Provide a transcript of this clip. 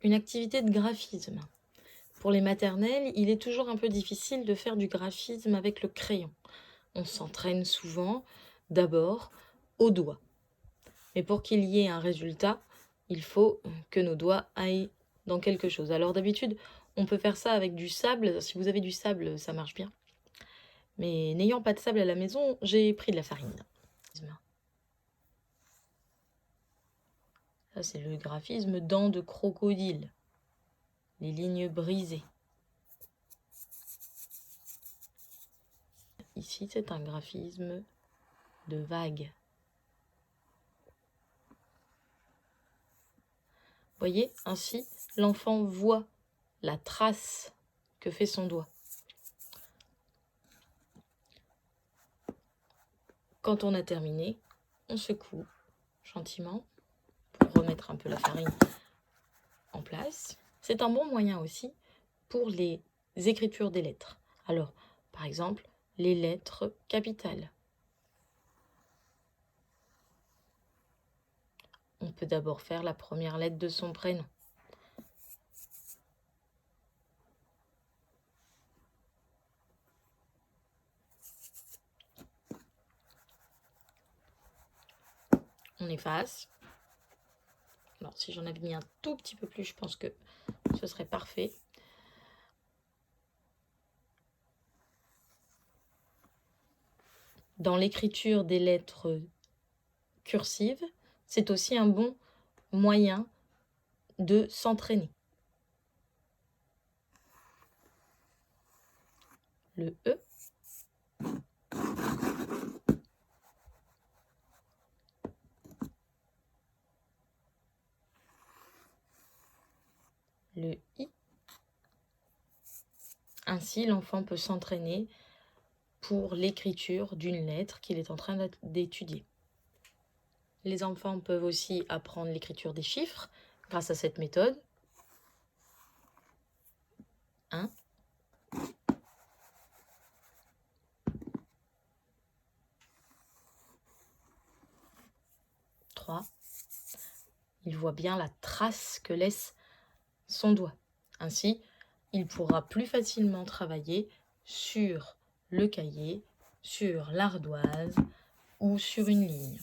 Une activité de graphisme. Pour les maternelles, il est toujours un peu difficile de faire du graphisme avec le crayon. On s'entraîne souvent d'abord au doigt. Mais pour qu'il y ait un résultat, il faut que nos doigts aillent dans quelque chose. Alors d'habitude, on peut faire ça avec du sable. Si vous avez du sable, ça marche bien. Mais n'ayant pas de sable à la maison, j'ai pris de la farine. Ça, c'est le graphisme dents de crocodile. Les lignes brisées. Ici, c'est un graphisme de vagues. Voyez, ainsi, l'enfant voit la trace que fait son doigt. Quand on a terminé, on secoue gentiment pour remettre un peu la farine en place. C'est un bon moyen aussi pour les écritures des lettres. Alors, par exemple, les lettres capitales. On peut d'abord faire la première lettre de son prénom. On efface. Alors, si j'en avais mis un tout petit peu plus, je pense que ce serait parfait. Dans l'écriture des lettres cursives, c'est aussi un bon moyen de s'entraîner. Le E. Le I. Ainsi, l'enfant peut s'entraîner pour l'écriture d'une lettre qu'il est en train d'étudier. Les enfants peuvent aussi apprendre l'écriture des chiffres grâce à cette méthode. 1, 3. Il voit bien la trace que laisse son doigt. Ainsi, il pourra plus facilement travailler sur le cahier, sur l'ardoise ou sur une ligne.